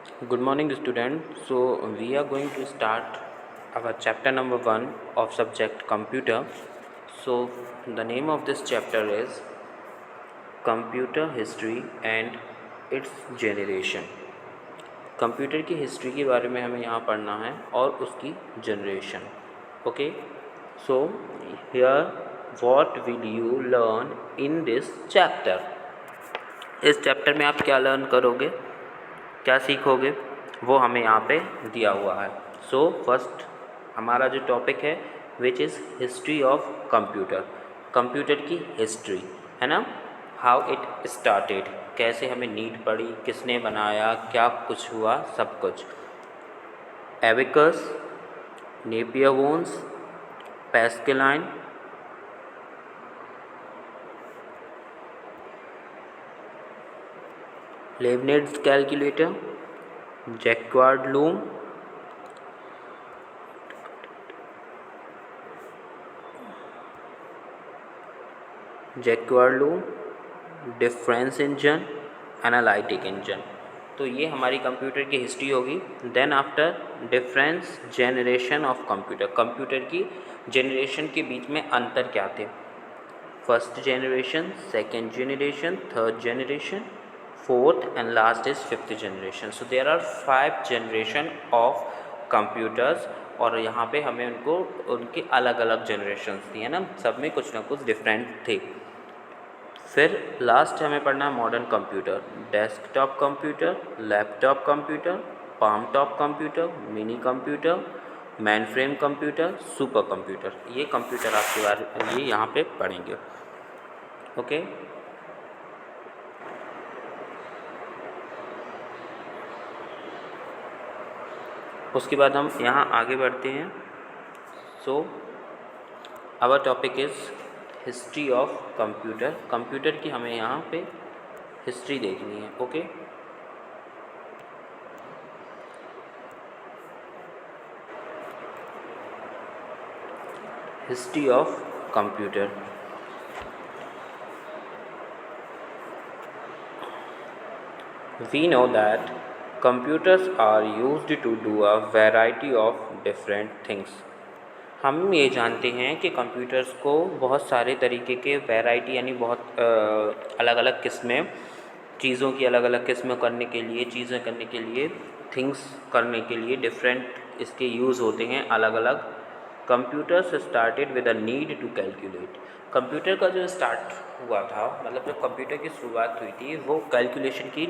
Good morning, student. So we are going to start our chapter number 1 of subject computer. So the name of this chapter is Computer History and its Generation. Computer की history के बारे में हमें यहाँ पढ़ना है और उसकी generation. Okay, so here what will you learn in this chapter. इस चैप्टर में आप क्या लर्न करोगे, क्या सीखोगे, वो हमें यहाँ पे दिया हुआ है. सो फर्स्ट हमारा जो टॉपिक है which is history of computer. Computer की हिस्ट्री है ना, हाउ इट स्टार्टेड, कैसे हमें नीड पड़ी, किसने बनाया, क्या कुछ हुआ, सब कुछ. Abacus, Napier bones, Pascaline, Leibniz calculator, Jacquard loom, difference engine, analytic engine. तो ये हमारी कंप्यूटर की हिस्ट्री होगी. Then after difference generation of computer, computer की जेनरेशन के बीच में अंतर क्या थे. First generation, second generation, third generation, fourth and last is fifth generation. So there are 5 generation of computers और यहाँ पे हमें उनको उनके अलग अलग जनरेशन्स थी है ना, सब में कुछ ना कुछ डिफरेंट थे. फिर लास्ट हमें पढ़ना है modern computer, desktop computer, laptop computer, palm top computer, mini computer, main frame computer, super computer. ये कंप्यूटर आपके बारे ये यहाँ पे पढ़ेंगे. ओके, उसके बाद हम यहाँ आगे बढ़ते हैं. So our topic is history of computer. Computer की हमें यहाँ पे हिस्ट्री देखनी है. Okay, history of computer. We know that computers are used to do a variety of different things. हम ये जानते हैं कि कंप्यूटर्स को बहुत सारे तरीके के वैरायटी यानी बहुत अलग अलग किस्में, चीज़ों की अलग अलग किस्में करने के लिए, चीज़ें करने के लिए, थिंग्स करने के लिए डिफरेंट इसके यूज़ होते हैं अलग अलग. Computers started with a need to calculate. Computer का जो स्टार्ट हुआ था, मतलब जब कंप्यूटर की शुरुआत हुई थी वो कैलकुलेशन की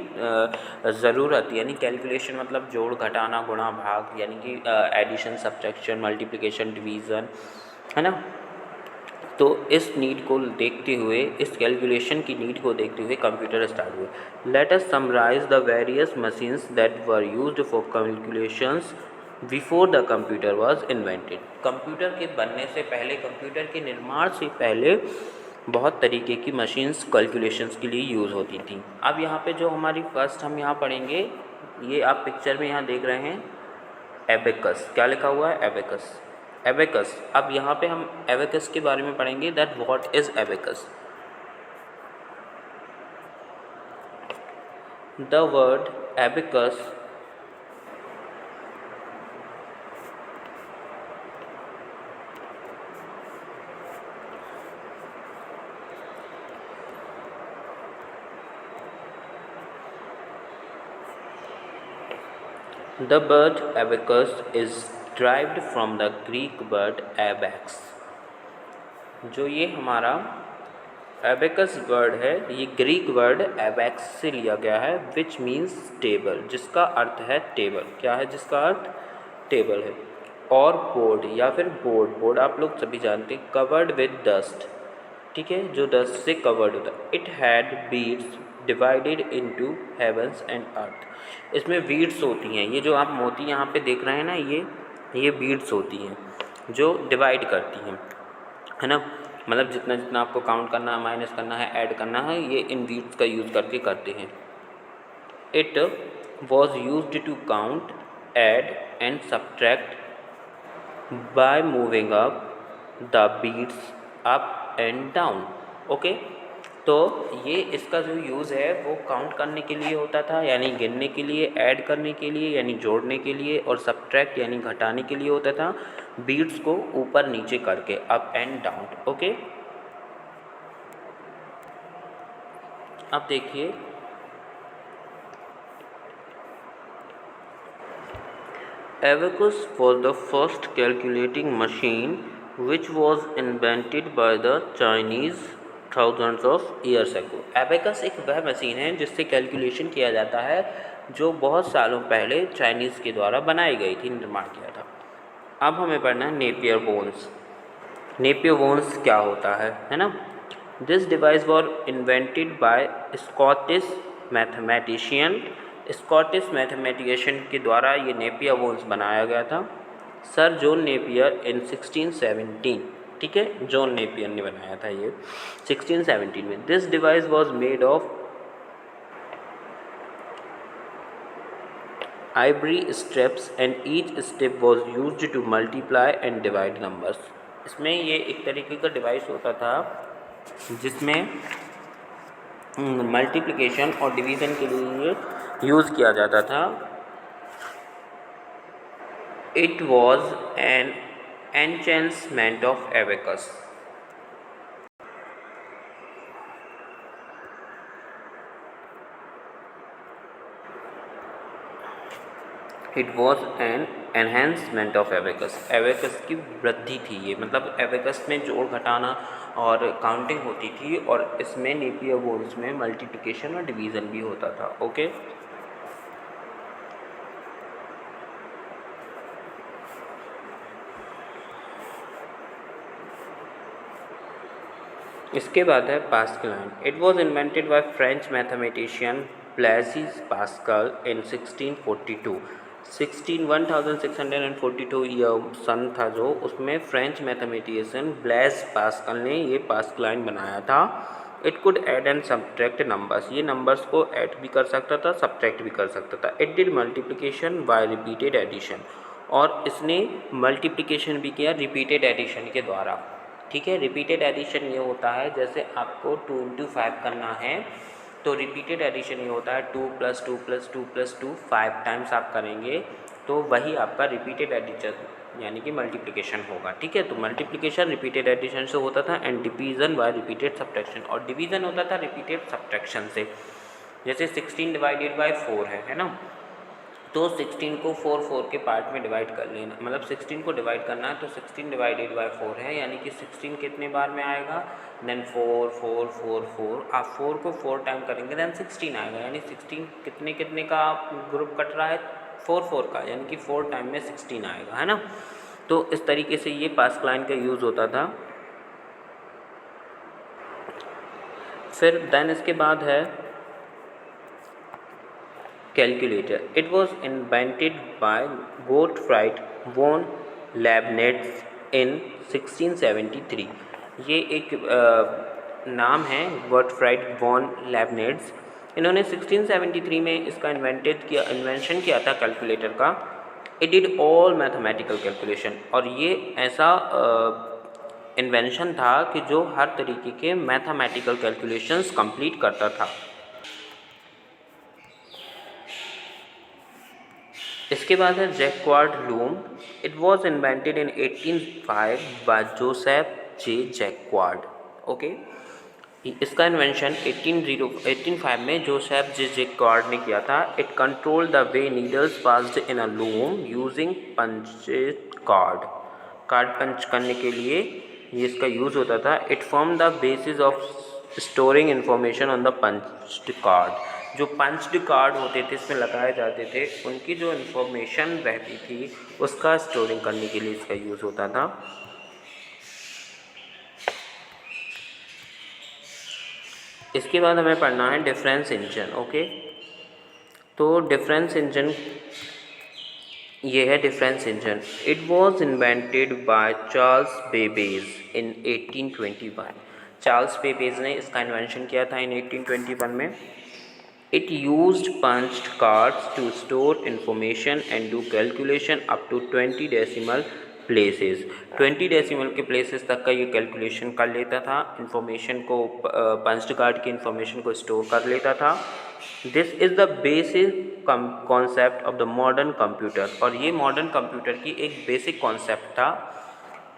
ज़रूरत, यानी कैलकुलेशन मतलब जोड़ घटाना गुणा भाग, यानी कि एडिशन सब्ट्रैक्शन मल्टीप्लिकेशन डिवीज़न है ना. तो इस नीड को देखते हुए, इस कैलकुलेशन की नीड को देखते हुए कंप्यूटर स्टार्ट हुए. Let us summarise the various machines that were used for calculations before the computer was invented. Computer के बनने से पहले, कंप्यूटर के निर्माण से पहले बहुत तरीके की मशीन्स कैलकुलेशंस के लिए यूज़ होती थी. अब यहाँ पे जो हमारी फर्स्ट हम यहाँ पढ़ेंगे, ये आप पिक्चर में यहाँ देख रहे हैं एबेकस. क्या लिखा हुआ है? एबेकस. एबेकस. अब यहाँ पे हम एबेकस के बारे में पढ़ेंगे, that what is abacus. The word abacus The word abacus is derived from the Greek word abax. जो ये हमारा एबेकस वर्ड है, ये ग्रीक वर्ड एबैक्स से लिया गया है, विच मीन्स टेबल, जिसका अर्थ है टेबल. क्या है जिसका अर्थ? टेबल है. और बोर्ड या फिर बोर्ड, बोर्ड आप लोग सभी जानते हैं, कवर्ड विद डस्ट. ठीक है, जो डस्ट से कवर्ड होता है. It had beads divided into heavens and earth. इसमें बीड्स होती हैं, ये जो आप मोती यहाँ पे देख रहे हैं ना, ये बीड्स होती हैं जो डिवाइड करती हैं है ना. मतलब जितना जितना आपको काउंट करना है, माइनस करना है, ऐड करना है, ये इन बीड्स का यूज़ करके करते हैं. It was used to count, add and subtract by moving up the beads up and down. Okay, तो ये इसका जो यूज़ है वो काउंट करने के लिए होता था, यानी गिनने के लिए, ऐड करने के लिए यानी जोड़ने के लिए, और सब्ट्रैक्ट यानी घटाने के लिए होता था, बीट्स को ऊपर नीचे करके, अप एंड डाउन। ओके, अब देखिए Abacus was the first calculating machine which was invented by the Chinese thousands of years ago. Abacus एक वह मशीन है जिससे कैलकुलेशन किया जाता है जो बहुत सालों पहले चाइनीज़ के द्वारा बनाई गई थी, निर्माण किया था। अब हमें पढ़ना है नेपियर बोन्स। नेपियर बोन्स क्या होता है ना। This device war invented by Scottish mathematician. Scottish mathematician के द्वारा ये नेपियर बोन्स बनाया गया था, सर जॉन नेपियर इन 1617। ठीक है, जॉन नेपियर ने बनाया था ये 1617 में। This device was made of ivory strips and each strip was used to multiply and divide numbers। इसमें ये एक तरीके का डिवाइस होता था जिसमें मल्टीप्लिकेशन और डिवीज़न के लिए यूज़ किया जाता था। It was an enhancement of abacus. It was an enhancement of abacus. Abacus की वृद्धि थी ये, मतलब एबेकस में जोड़ घटाना और काउंटिंग होती थी, और इसमें नेपियर बोन्स में मल्टीप्लिकेशन और डिवीज़न भी होता था। ओके, इसके बाद है Pascal. It was invented by French mathematician Blaise Pascal in 1642। 1642 year सन था जो, उसमें फ्रेंच मैथमेटिशियन ब्लैज पास्कल ने ये पास्कलाइन बनाया था। It could add and subtract numbers. ये नंबर्स को ऐड भी कर सकता था, सब्ट्रैक्ट भी कर सकता था। It did multiplication by repeated addition, और इसने मल्टीप्लिकेशन भी किया रिपीटेड एडिशन के द्वारा। ठीक है, रिपीटेड एडिशन ये होता है जैसे आपको 2 into 5 करना है, तो रिपीटेड एडिशन ये होता है 2 + 2 + 2 + 2 5 टाइम्स आप करेंगे तो वही आपका रिपीटेड एडिशन यानी कि मल्टीप्लिकेशन होगा। ठीक है, तो मल्टीप्लिकेशन रिपीटेड एडिशन से होता था, and division by repeated subtraction, और डिवीज़न होता था रिपीटेड सब्ट्रैक्शन से। जैसे 16 डिवाइडेड बाय 4 है ना, तो 16 को 4 के पार्ट में डिवाइड कर लेना, मतलब 16 को डिवाइड करना है तो 16 डिवाइडेड बाय 4 है, यानी कि 16 कितने बार में आएगा, देन 4 4 4 4, आप 4 को 4 टाइम करेंगे देन 16 आएगा, यानी 16 कितने कितने का ग्रुप कट रहा है, 4 का, यानी कि 4 टाइम में 16 आएगा, है ना। तो इस तरीके से ये पास्कलाइन का यूज़ होता था। फिर देन इसके बाद है calculator. It was invented by Gottfried von Leibniz in 1673। ये एक नाम है गॉटफ्राइड वॉन लेबनिट्ज़। इन्होंने 1673 में इसका इन्वेंशन किया था कैलकुलेटर का। It did all mathematical calculation, और ये ऐसा इन्वेंशन था कि जो हर तरीके के मैथमेटिकल कैलकुलेशंस कंप्लीट करता था। इसके बाद है Jacquard loom. It was invented in 1805 by Joseph J Jacquard. Okay, इसका इन्वेंशन 1805 में जोसेफ जे जैक्वार्ड ने किया था। It control the way needles passed in a loom using punched card punch करने के लिए ये इसका यूज़ होता था। It form the basis of storing information on the punched card. जो पंच्ड कार्ड होते थे इसमें लगाए जाते थे, उनकी जो इन्फॉर्मेशन रहती थी उसका स्टोरिंग करने के लिए इसका यूज़ होता था। इसके बाद हमें पढ़ना है डिफरेंस इंजन। ओके, तो डिफरेंस इंजन ये है difference engine. It was invented by Charles Babbage in 1821। Charles Babbage ने इसका इन्वेंशन किया था इन 1821 में। It used punched cards to store information and do calculation up to 20 decimal places. 20 decimal के places तक का ये कैलकुलेशन कर लेता था, इन्फॉर्मेशन को पंच्ड कार्ड की इन्फॉर्मेशन को स्टोर कर लेता था। This is the basic concept of the modern computer, और ये मॉडर्न कंप्यूटर की एक बेसिक कॉन्सेप्ट था।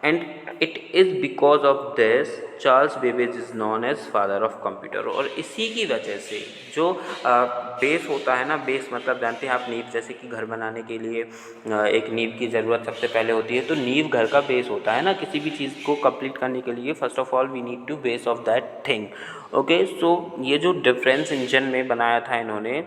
And it is because of this Charles Babbage is known as father of computer. और इसी की वजह से जो बेस होता है ना, बेस मतलब जानते हैं आप, नींव, जैसे कि घर बनाने के लिए एक नींव की ज़रूरत सबसे पहले होती है, तो नींव घर का बेस होता है ना, किसी भी चीज़ को कंप्लीट करने के लिए first of all we need to base of that thing. Okay, so ये जो डिफरेंस इंजन में बनाया था इन्होंने,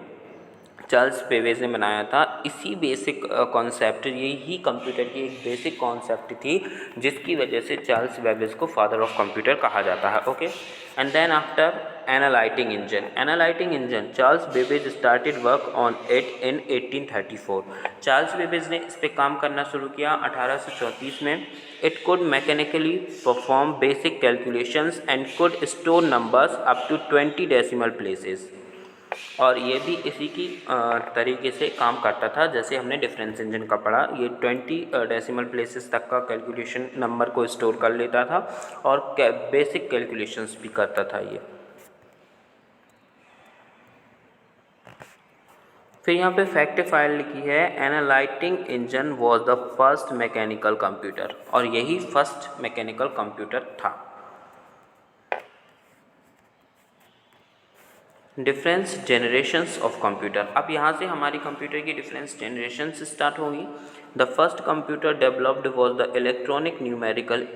चार्ल्स बेबेज ने बनाया था, इसी बेसिक कॉन्सेप्ट, यही कंप्यूटर की एक बेसिक कॉन्सेप्ट थी जिसकी वजह से चार्ल्स बेबेज को फादर ऑफ कंप्यूटर कहा जाता है। Okay, and then after analytical engine Charles Babbage started work on it in 1834। Charles Babbage ने इस पर काम करना शुरू किया 1834 में। It could mechanically perform basic calculations and could store numbers up to 20 decimal places. और ये भी इसी की तरीके से काम करता था जैसे हमने डिफरेंस इंजन का पढ़ा। ये 20 डेसिमल प्लेसेस तक का कैलकुलेशन नंबर को स्टोर कर लेता था और बेसिक कैलकुलेशंस भी करता था ये। फिर यहाँ पे फैक्ट फाइल लिखी है, analytical engine was the first mechanical computer, और यही फर्स्ट मैकेनिकल कंप्यूटर था। Difference generations of computer. अब यहाँ से हमारी कंप्यूटर की डिफरेंस जनरेशन्स स्टार्ट होगी। The first computer developed was the electronic numerical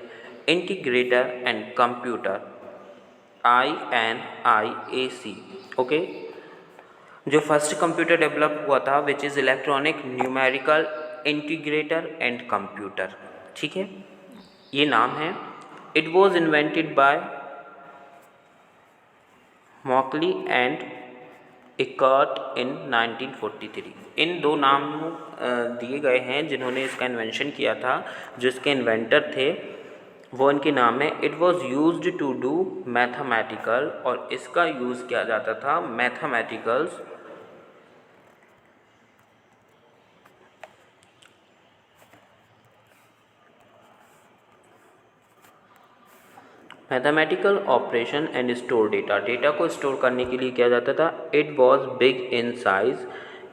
integrator and computer, INIAC। Okay, जो फर्स्ट कंप्यूटर डेवलप हुआ था which is electronic numerical integrator and computer, ठीक है, ये नाम है। It was invented by Mauchly and Eckert इन 1943। इन दो नाम दिए गए हैं जिन्होंने इसका इन्वेंशन किया था। जो इसके इन्वेंटर थे वो इनके नाम है। It was used to do mathematical, और इसका यूज़ किया जाता था mathematicals mathematical operation and store data. Data को स्टोर करने के लिए किया जाता था। It was big in size,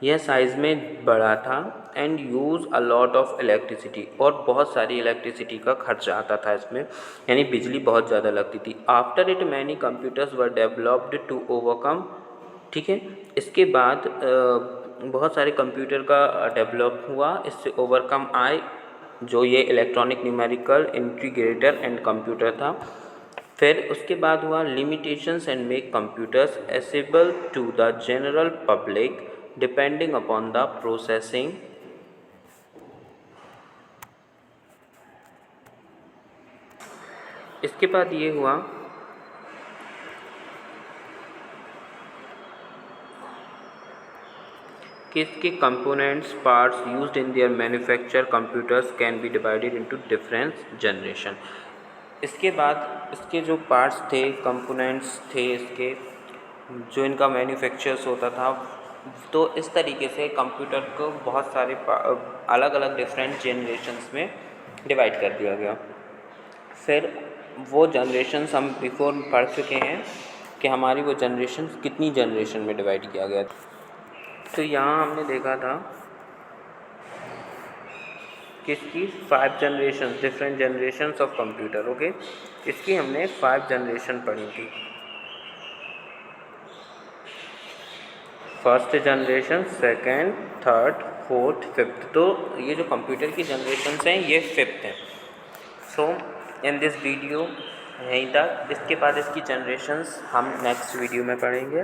यह साइज़ में बड़ा था। And use a lot of electricity, और बहुत सारी इलेक्ट्रिसिटी का खर्चा आता था इसमें, यानी बिजली बहुत ज़्यादा लगती थी। After it many computers were developed to overcome, ठीक है, इसके बाद बहुत सारे कंप्यूटर का डेवलप हुआ, इससे ओवरकम आए जो ये electronic numerical integrator and computer था। फिर उसके बाद हुआ limitations and make computers accessible to the general public depending upon the processing. इसके बाद ये हुआ कि इसके components parts used in their manufacture computers can be divided into different generation. इसके बाद इसके जो पार्ट्स थे, कंपोनेंट्स थे इसके, जो इनका मैन्युफैक्चर्स होता था, तो इस तरीके से कंप्यूटर को बहुत सारे अलग अलग डिफरेंट जनरेशन्स में डिवाइड कर दिया गया। फिर वो जनरेशन्स हम बिफोर पढ़ चुके हैं कि हमारी वो जनरेशन्स कितनी जनरेशन में डिवाइड किया गया। तो यहाँ हमने देखा था किसकी 5 generation, different generations of computer. Okay, इसकी हमने 5 जनरेशन पढ़ी थी। First generation, second, third, fourth, fifth. तो ये जो कंप्यूटर की जनरेशन्स हैं ये 5th हैं। सो इन दिस वीडियो यहीं तक। इसके बाद इसकी जनरेशन्स हम नेक्स्ट वीडियो में पढ़ेंगे।